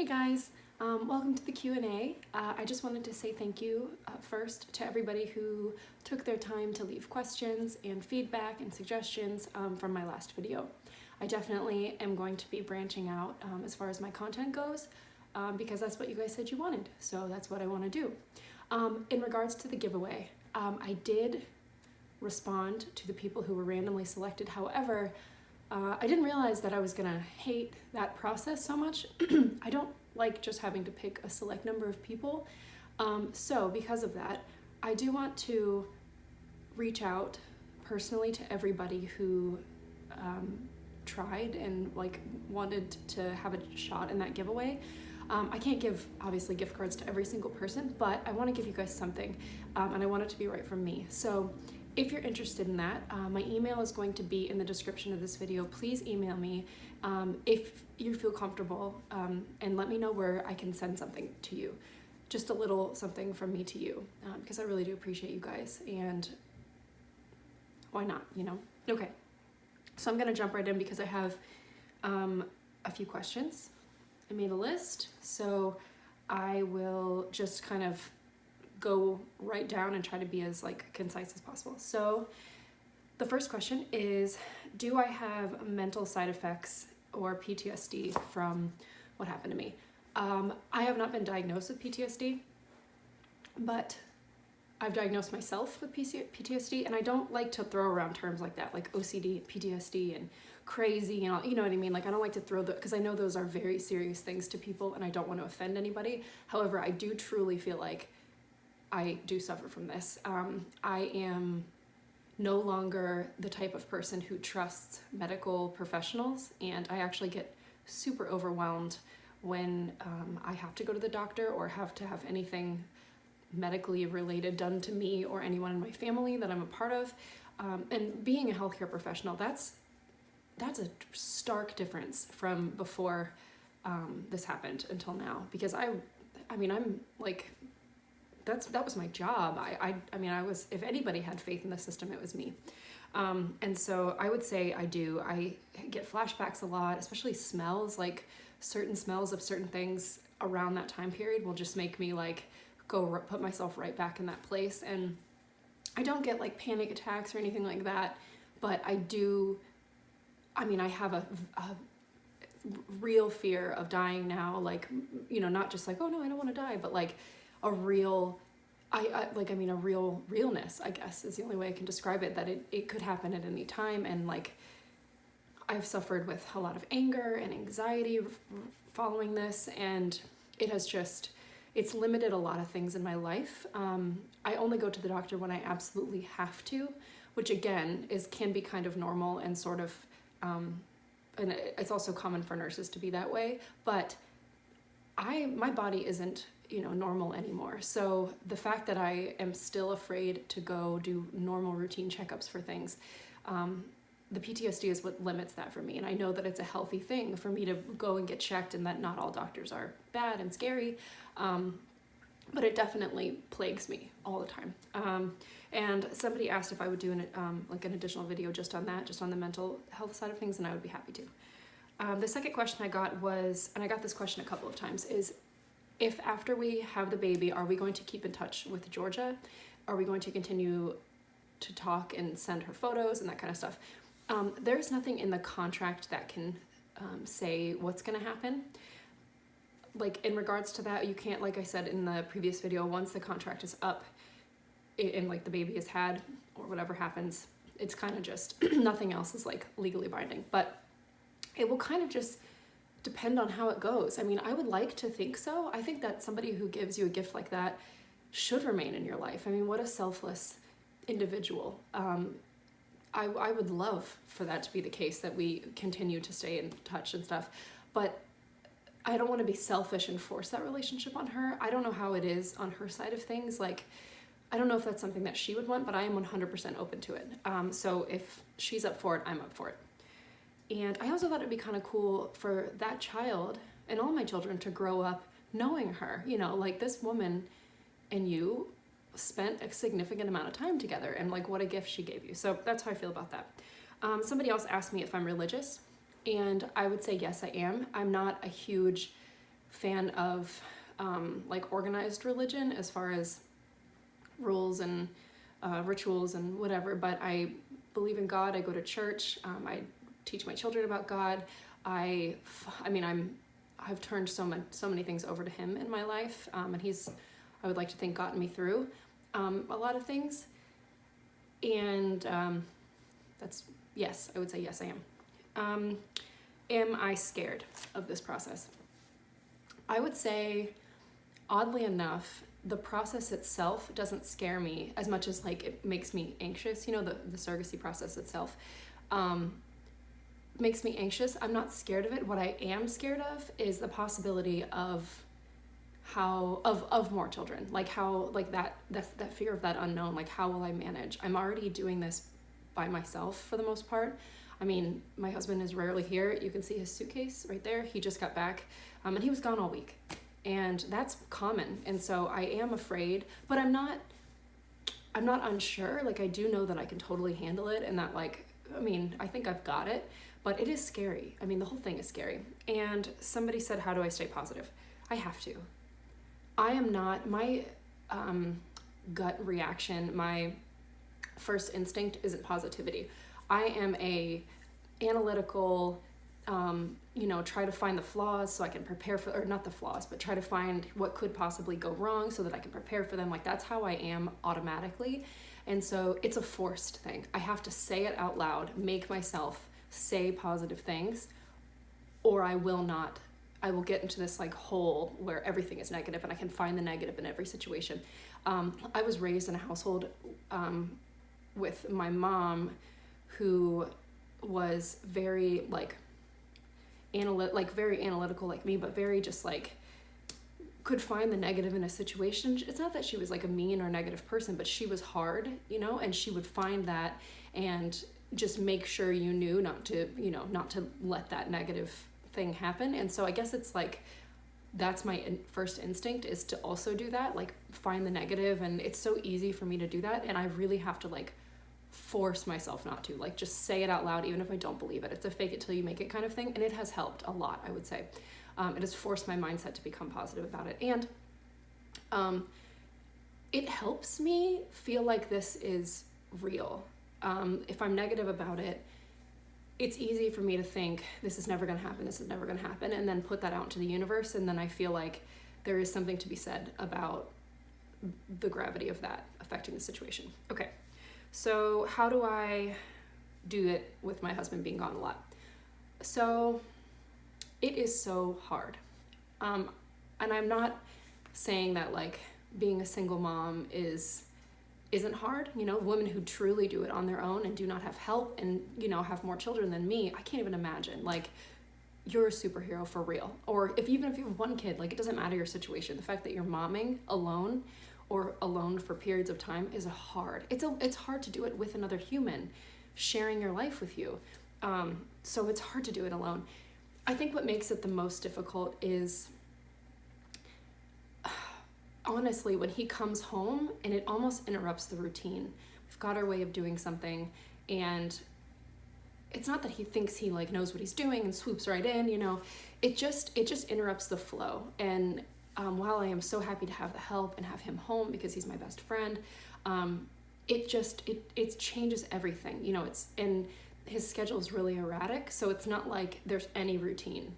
Hey guys, welcome to the Q&A. I just wanted to say thank you first to everybody who took their time to leave questions and feedback and suggestions from my last video. I definitely am going to be branching out as far as my content goes because that's what you guys said you wanted, so that's what I want to do. In regards to the giveaway, I did respond to the people who were randomly selected. However, I didn't realize that I was gonna hate that process so much. I don't like just having to pick a select number of people. So because of that, I do want to reach out personally to everybody who tried and wanted to have a shot in that giveaway. I can't give, obviously, gift cards to every single person, but I want to give you guys something, and I want it to be right from me. So if you're interested in that, my email is going to be in the description of this video. Please email me if you feel comfortable, and let me know where I can send something to you. Just a little something from me to you, because I really do appreciate you guys, and why not, you know? Okay, so I'm gonna jump right in because I have a few questions. I made a list, so I will just kind of go right down and try to be as concise as possible. So the first question is, do I have mental side effects or PTSD from what happened to me? I have not been diagnosed with PTSD, but I've diagnosed myself with PTSD, and I don't like to throw around terms like that, like OCD, PTSD, and crazy, and all, you know what I mean? Like, I don't like to throw because I know those are very serious things to people, and I don't want to offend anybody. However, I do truly feel like I do suffer from this. I am no longer the type of person who trusts medical professionals, and I actually get super overwhelmed when I have to go to the doctor or have to have anything medically related done to me or anyone in my family that I'm a part of. And being a healthcare professional, that's a stark difference from before this happened until now, because I mean, I'm like, that was my job. I mean, if anybody had faith in the system, it was me. And so I would say I get flashbacks a lot, especially smells, like certain smells of certain things around that time period will just make me go put myself right back in that place. And I don't get panic attacks or anything like that, but I have a real fear of dying now, not just oh no, I don't want to die, but a real, a real realness, I guess, is the only way I can describe it, that it could happen at any time. And I've suffered with a lot of anger and anxiety following this, and it's limited a lot of things in my life. I only go to the doctor when I absolutely have to, which again can be kind of normal and sort of, and it's also common for nurses to be that way, but my body isn't normal anymore. So the fact that I am still afraid to go do normal routine checkups for things, the PTSD is what limits that for me. And I know that it's a healthy thing for me to go and get checked, and that not all doctors are bad and scary, but it definitely plagues me all the time. And somebody asked if I would do an additional video just on that, just on the mental health side of things, and I would be happy to. The second question I got was, and I got this question a couple of times, is if after we have the baby, are we going to keep in touch with Georgia? Are we going to continue to talk and send her photos and that kind of stuff? There's nothing in the contract that can say what's going to happen. In regards to that, you can't, like I said in the previous video, once the contract is up and the baby is had or whatever happens, it's kind of just nothing else is legally binding. But it will kind of just depend on how it goes. I mean, I would like to think so. I think that somebody who gives you a gift like that should remain in your life. I mean, what a selfless individual. I would love for that to be the case, that we continue to stay in touch and stuff, but I don't want to be selfish and force that relationship on her. I don't know how it is on her side of things. I don't know if that's something that she would want, but I am 100% open to it. So if she's up for it, I'm up for it. And I also thought it'd be kind of cool for that child and all my children to grow up knowing her, this woman and you spent a significant amount of time together, and what a gift she gave you. So that's how I feel about that. Somebody else asked me if I'm religious, and I would say yes, I am. I'm not a huge fan of like organized religion as far as rules and rituals and whatever, but I believe in God. I go to church. I teach my children about God. I've turned so many things over to him in my life, and he's, I would like to think, gotten me through a lot of things. And that's, yes, I would say yes, I am. Am I scared of this process? I would say, oddly enough, the process itself doesn't scare me as much as like it makes me anxious. You know, the surrogacy process itself makes me anxious. I'm not scared of it. What I am scared of is the possibility of more children, like how, like that fear of that unknown, like how will I manage? I'm already doing this by myself for the most part. I mean, my husband is rarely here. You can see his suitcase right there. He just got back, and he was gone all week, and that's common. And so I am afraid, but I'm not unsure. Like, I do know that I can totally handle it, and that, like, I mean, I think I've got it, but it is scary. I mean, the whole thing is scary. And somebody said, how do I stay positive? I have to. I am not, my gut reaction, my first instinct isn't positivity. I am a analytical, try to find the flaws so I can prepare for, or not the flaws, but try to find what could possibly go wrong so that I can prepare for them. Like, that's how I am automatically. And so it's a forced thing. I have to say it out loud, make myself say positive things, or I will get into this like hole where everything is negative and I can find the negative in every situation. I was raised in a household with my mom, who was very very analytical like me, but very just like could find the negative in a situation. It's not that she was like a mean or negative person, but she was hard, and she would find that and just make sure you knew not to let that negative thing happen. And so I guess it's like, that's my first instinct, is to also do that, like find the negative. And it's so easy for me to do that. And I really have to like force myself not to, like, just say it out loud, even if I don't believe it. It's a fake it till you make it kind of thing. And it has helped a lot, I would say. It has forced my mindset to become positive about it. And it helps me feel like this is real. If I'm negative about it, it's easy for me to think this is never going to happen, and then put that out into the universe. And then I feel like there is something to be said about the gravity of that affecting the situation. Okay. So how do I do it with my husband being gone a lot? So it is so hard. And I'm not saying that like being a single mom isn't hard. Women who truly do it on their own and do not have help and, have more children than me, I can't even imagine. Like, you're a superhero for real. Or even if you have one kid, like, it doesn't matter your situation. The fact that you're momming alone or alone for periods of time is hard. It's hard to do it with another human sharing your life with you. So it's hard to do it alone. I think what makes it the most difficult is, honestly, when he comes home and it almost interrupts the routine. We've got our way of doing something, and it's not that he thinks he like knows what he's doing and swoops right in, it just interrupts the flow. And while I am so happy to have the help and have him home because he's my best friend, it changes everything. And his schedule is really erratic, so it's not like there's any routine,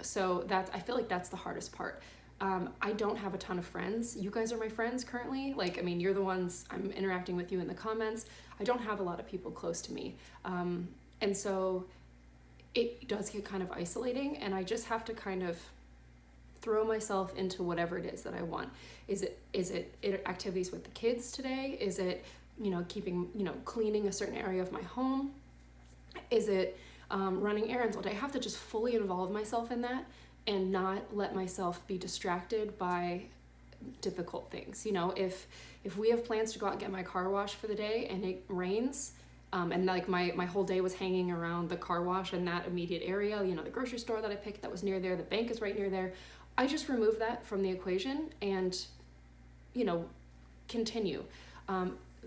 so I feel like that's the hardest part. I don't have a ton of friends. You guys are my friends currently. Like, I mean, you're the ones I'm interacting with you in the comments. I don't have a lot of people close to me. And so it does get kind of isolating, and I just have to kind of throw myself into whatever it is that I want. Is it activities with the kids today? Is it, cleaning a certain area of my home? Is it running errands all day? I have to just fully involve myself in that and not let myself be distracted by difficult things. If we have plans to go out and get my car washed for the day and it rains, and like my whole day was hanging around the car wash in that immediate area, the grocery store that I picked that was near there, the bank is right near there, I just remove that from the equation and, continue.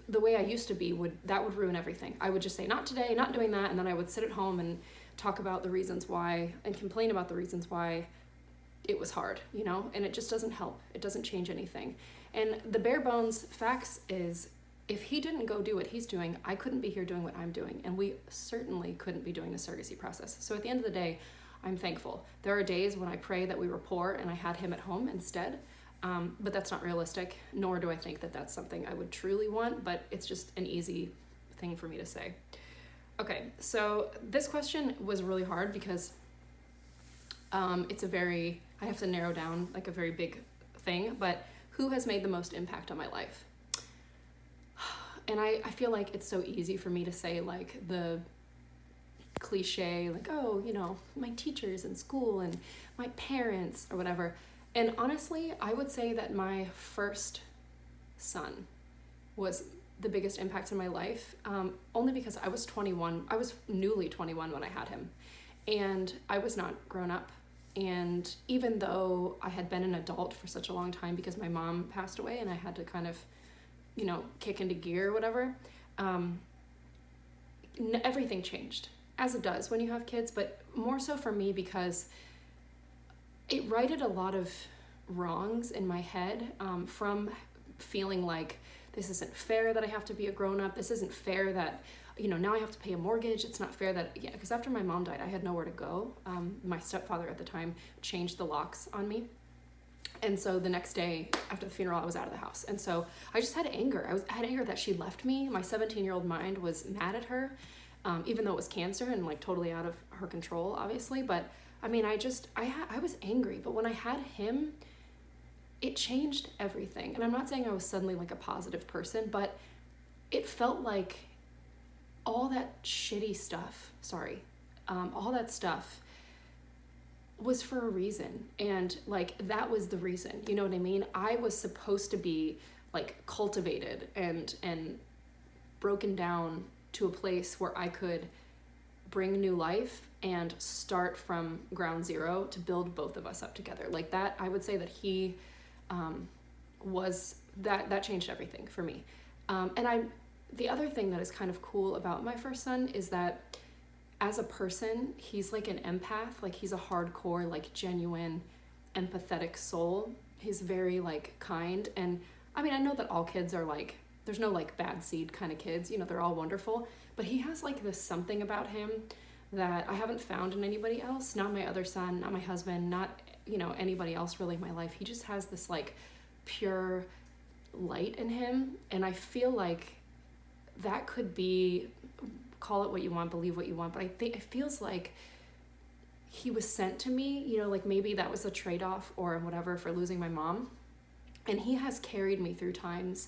The way I used to be that would ruin everything. I would just say, not today, not doing that, and then I would sit at home and talk about the reasons why and complain about the reasons why it was hard, you know, and it just doesn't help. It doesn't change anything. And the bare bones facts is, if he didn't go do what he's doing, I couldn't be here doing what I'm doing, and we certainly couldn't be doing the surrogacy process. So at the end of the day, I'm thankful. There are days when I pray that we were poor and I had him at home instead, but that's not realistic, nor do I think that that's something I would truly want, but it's just an easy thing for me to say. Okay, so this question was really hard because it's a very, I have to narrow down like a very big thing, but who has made the most impact on my life? And I feel like it's so easy for me to say like the cliche, like, oh, you know, my teachers in school and my parents or whatever. And honestly, I would say that my first son was the biggest impact in my life, only because I was 21. I was newly 21 when I had him, and I was not grown up. And even though I had been an adult for such a long time because my mom passed away and I had to kind of, you know, kick into gear or whatever, everything changed, as it does when you have kids, but more so for me because it righted a lot of wrongs in my head, from feeling like this isn't fair that I have to be a grown-up, this isn't fair that, you know, now I have to pay a mortgage, it's not fair that, yeah, because after my mom died, I had nowhere to go. My stepfather at the time changed the locks on me. And so the next day after the funeral, I was out of the house. And so I just had anger. I had anger that she left me. My 17-year-old mind was mad at her, even though it was cancer and like totally out of her control, obviously. But I mean, I was angry. But when I had him, it changed everything. And I'm not saying I was suddenly like a positive person, but it felt like all that shitty stuff, all that stuff was for a reason, and like that was the reason, you know what I mean? I was supposed to be like cultivated and broken down to a place where I could bring new life and start from ground zero to build both of us up together. Like that, I would say that he was that changed everything for me. The other thing that is kind of cool about my first son is that as a person, he's like an empath, like he's a hardcore, like genuine, empathetic soul. He's very like kind. And I mean, I know that all kids are like, there's no like bad seed kind of kids, you know, they're all wonderful, but he has like this something about him that I haven't found in anybody else, not my other son, not my husband, not, you know, anybody else really in my life. He just has this like pure light in him. And I feel like that could be, call it what you want, believe what you want, but I think it feels like he was sent to me, you know, like maybe that was a trade-off or whatever for losing my mom. And he has carried me through times,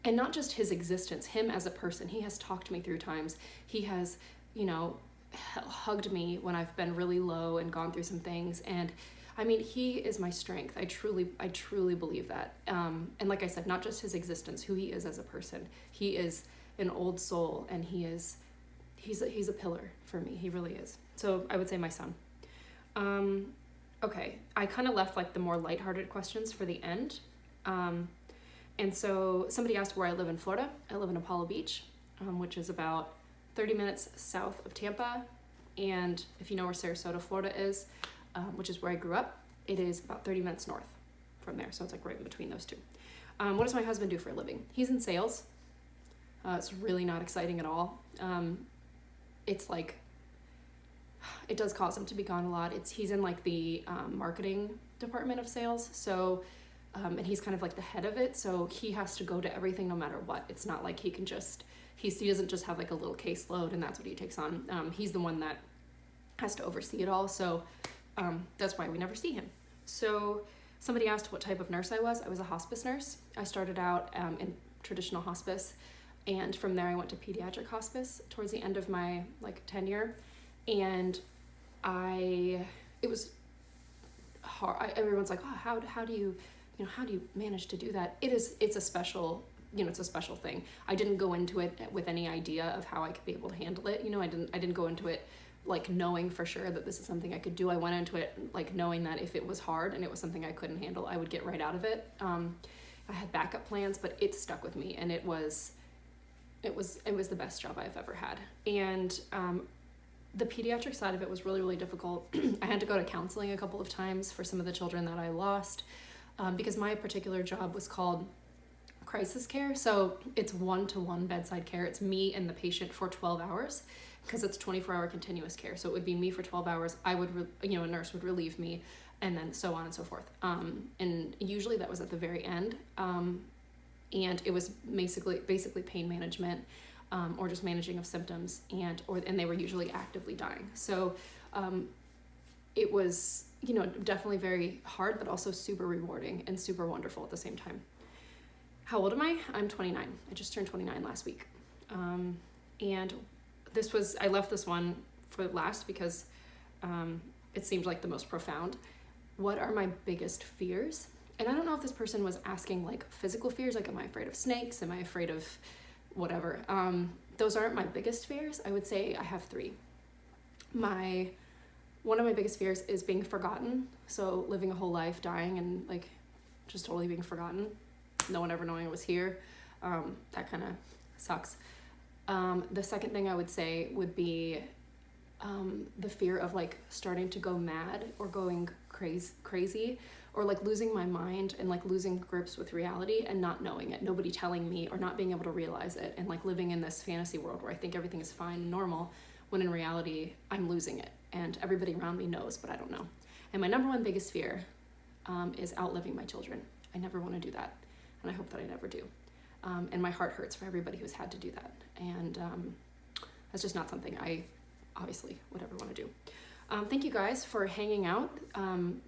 and not just his existence, him as a person. He has talked me through times. He has, you know, hugged me when I've been really low and gone through some things. And I mean, he is my strength. I truly believe that. And like I said, not just his existence, who he is as a person. He is an old soul, and he's a pillar for me. He really is. So I would say my son. Okay, I kind of left like the more lighthearted questions for the end. And so somebody asked where I live in Florida. I live in Apollo Beach, which is about 30 minutes south of Tampa. And if you know where Sarasota, Florida is, which is where I grew up, it is about 30 minutes north from there. So it's like right in between those two. What does my husband do for a living? He's in sales. It's really not exciting at all. It's like, it does cause him to be gone a lot. He's in like the marketing department of sales. So, and he's kind of like the head of it. So he has to go to everything no matter what. It's not like he can just, he doesn't just have like a little caseload and that's what he takes on. He's the one that has to oversee it all. So that's why we never see him. So somebody asked what type of nurse I was. I was a hospice nurse. I started out in traditional hospice. And from there I went to pediatric hospice towards the end of my like tenure. And it was hard. Everyone's like, oh, how do you manage to do that? It's a special, it's a special thing. I didn't go into it with any idea of how I could be able to handle it. I didn't go into it like knowing for sure that this is something I could do. I went into it like knowing that if it was hard and it was something I couldn't handle, I would get right out of it. I had backup plans, but it stuck with me, and it was the best job I've ever had. And The pediatric side of it was really, really difficult. I had to go to counseling a couple of times for some of the children that I lost, because my particular job was called crisis care. So it's 1-to-1 bedside care. It's me and the patient for 12 hours because it's 24-hour continuous care. So it would be me for 12 hours. I would, a nurse would relieve me, and then so on and so forth. And usually that was at the very end. And it was basically pain management, or just managing of symptoms, and they were usually actively dying. So it was, definitely very hard, but also super rewarding and super wonderful at the same time. How old am I? I'm 29. I just turned 29 last week. And I left this one for last because it seemed like the most profound. What are my biggest fears? And I don't know if this person was asking like physical fears, like am I afraid of snakes? Am I afraid of whatever? Those aren't my biggest fears. I would say I have 3. One of my biggest fears is being forgotten. So living a whole life, dying, and like just totally being forgotten. No one ever knowing I was here. That kind of sucks. The second thing I would say would be the fear of like starting to go mad or going crazy, or like losing my mind and like losing grips with reality and not knowing it, nobody telling me, or not being able to realize it, and like living in this fantasy world where I think everything is fine and normal, when in reality I'm losing it and everybody around me knows, but I don't know. And my number one biggest fear is outliving my children. I never want to do that, and I hope that I never do. And my heart hurts for everybody who's had to do that, and that's just not something I obviously would ever want to do. Thank you guys for hanging out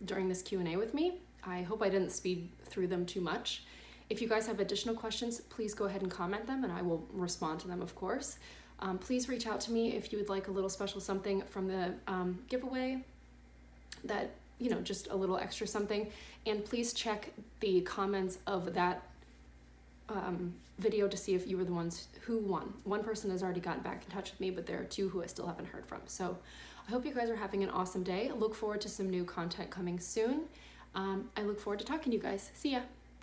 during this Q&A with me. I hope I didn't speed through them too much. If you guys have additional questions, please go ahead and comment them, and I will respond to them, of course. Please reach out to me if you would like a little special something from the giveaway, that, just a little extra something. And please check the comments of that video to see if you were the ones who won. One person has already gotten back in touch with me, but there are 2 who I still haven't heard from. So I hope you guys are having an awesome day. I look forward to some new content coming soon. I look forward to talking to you guys. See ya.